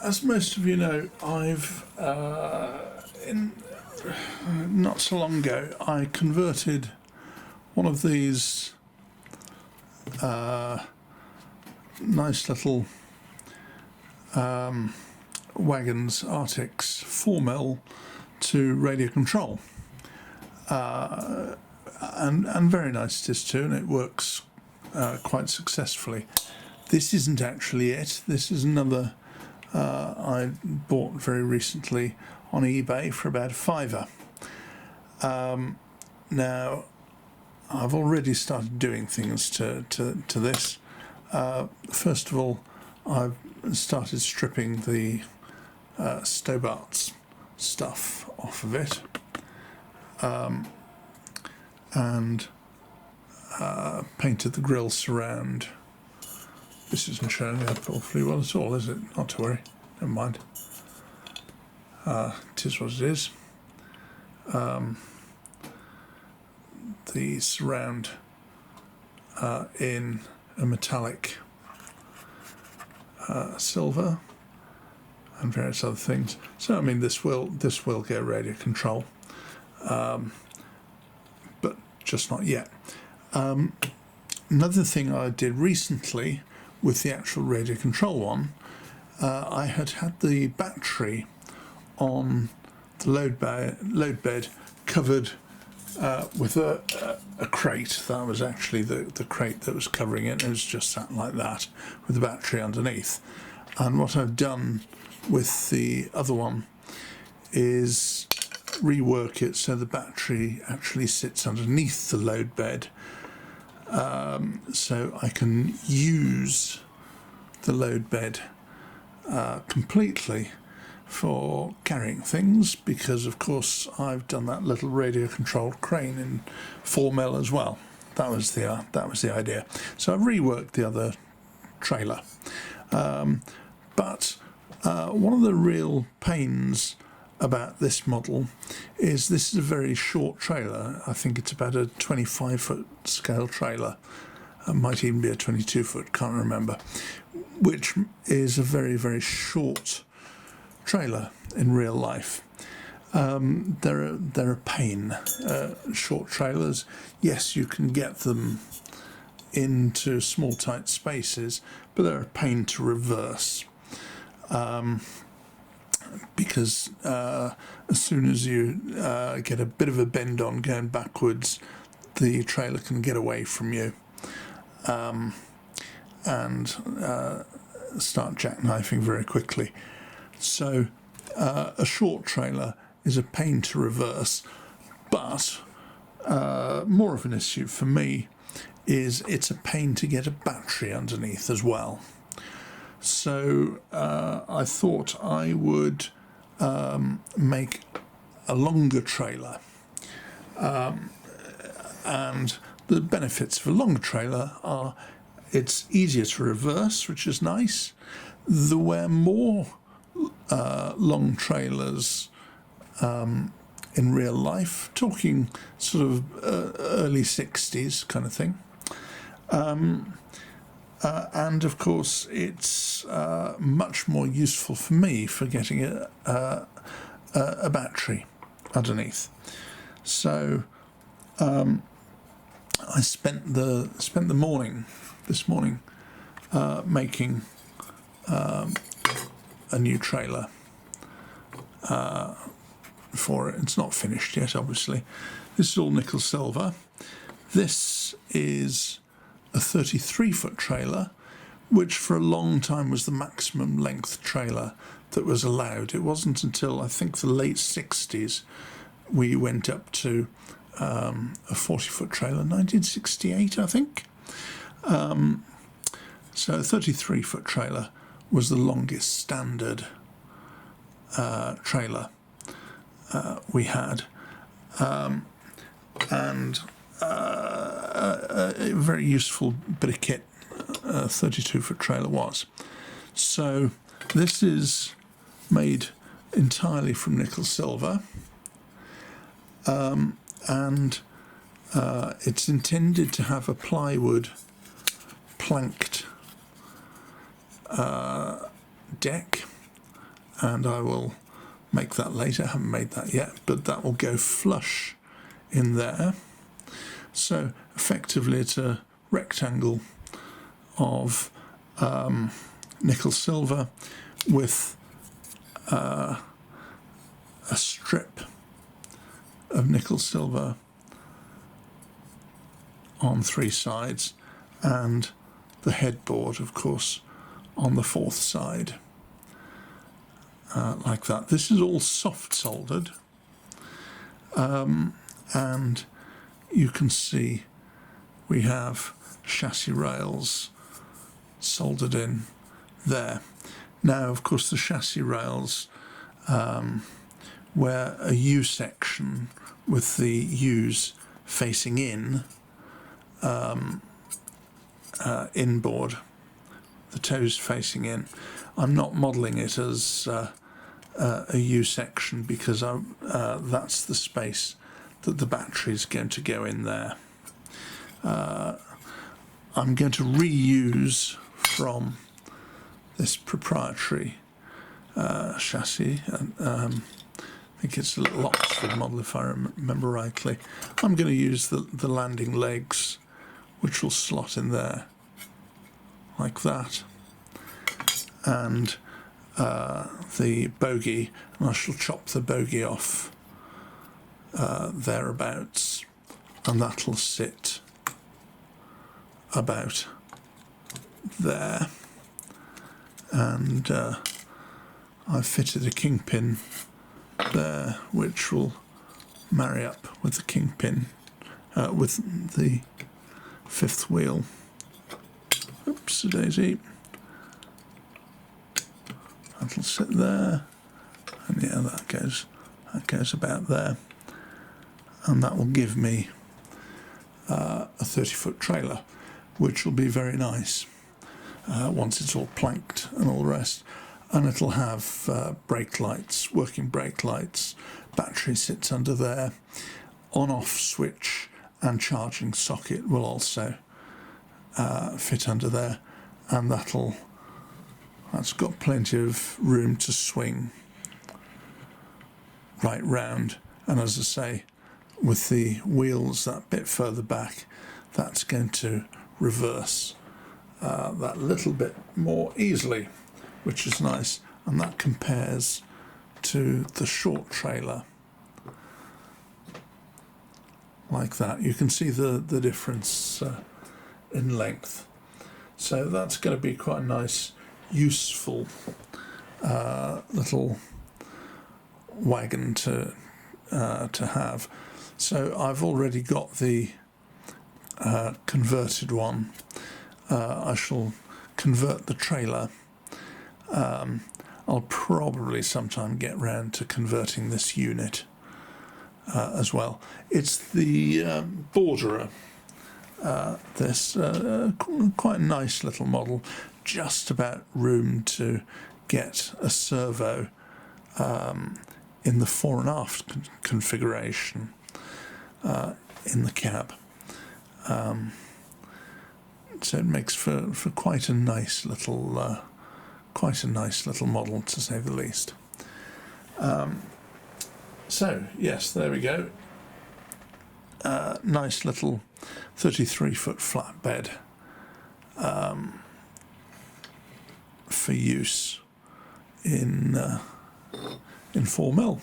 As most of you know, not so long ago, I converted one of these nice little wagons, Arctics 4mm, to radio control, and very nice it is too, and it works quite successfully. This isn't actually it. This is another I bought very recently on eBay for about £5. Now, I've already started doing things to this. First of all, I've started stripping the Stobart's stuff off of it, and painted the grille surround. This isn't showing up awfully well at all, is it? Not to worry, never mind. It is what it is. The surround in a metallic silver and various other things. So I mean, this will get radio control, but just not yet. Another thing I did recently with the actual radio control one, I had the battery on the load bed covered with a crate. That was actually the crate that was covering it. It was just sat like that with the battery underneath. And what I've done with the other one is rework it so the battery actually sits underneath the load bed, so I can use the load bed completely for carrying things, because of course I've done that little radio controlled crane in 4mm as well. That was the idea. So I've reworked the other trailer, but one of the real pains about this model is this is a very short trailer. I think it's about a 25-foot scale trailer. It might even be a 22-foot, can't remember, which is a very, very short trailer in real life. They're a pain. Short trailers, yes, you can get them into small tight spaces, but they're a pain to reverse, because as soon as you get a bit of a bend on going backwards, the trailer can get away from you and start jackknifing very quickly. So a short trailer is a pain to reverse, but more of an issue for me is it's a pain to get a battery underneath as well. So I thought I would make a longer trailer, and the benefits of a longer trailer are it's easier to reverse, which is nice. There were more long trailers in real life, talking sort of early 60s kind of thing. And of course it's much more useful for me for getting a battery underneath. So I spent the morning this morning making a new trailer for it. It's not finished yet, obviously. This is all nickel silver. This is a 33-foot trailer, which for a long time was the maximum length trailer that was allowed. It wasn't until I think the late 60s we went up to a 40-foot trailer, 1968 I think. So a 33-foot trailer was the longest standard trailer we had, and a very useful bit of kit a 32-foot trailer was. So this is made entirely from nickel silver, and it's intended to have a plywood planked deck and I will make that later. I haven't made that yet, but that will go flush in there. So effectively it's a rectangle of nickel silver with a strip of nickel silver on 3 sides, and the headboard, of course, on the 4th side, like that. This is all soft soldered, and you can see we have chassis rails soldered in there. Now, of course, the chassis rails where a U section with the U's facing in, inboard, the toes facing in. I'm not modelling it as a U section because that's the space that the battery is going to go in there. I'm going to reuse from this proprietary chassis. I think it's a little Oxford model if I remember rightly. I'm going to use the landing legs, which will slot in there like that, and the bogie, and I shall chop the bogie off thereabouts, and that'll sit about there. And I've fitted a kingpin there, which will marry up with the kingpin with the 5th wheel. Oops, a daisy. That'll sit there, and yeah, that goes about there, and that will give me a 30-foot trailer, which will be very nice once it's all planked and all the rest. And it'll have brake lights, working brake lights, battery sits under there, on-off switch and charging socket will also fit under there, and that's got plenty of room to swing right round. And as I say, with the wheels that bit further back, that's going to reverse that little bit more easily, which is nice, and that compares to the short trailer like that. You can see the difference in length, so that's going to be quite a nice, useful little wagon to have. So I've already got the converted one. I shall convert the trailer. I'll probably sometime get round to converting this unit as well. It's the Borderer. This quite a nice little model, just about room to get a servo in the fore and aft configuration in the cab. So it makes for quite a nice little model, to say the least. So yes, there we go. Nice little 33-foot flatbed for use in 4mm.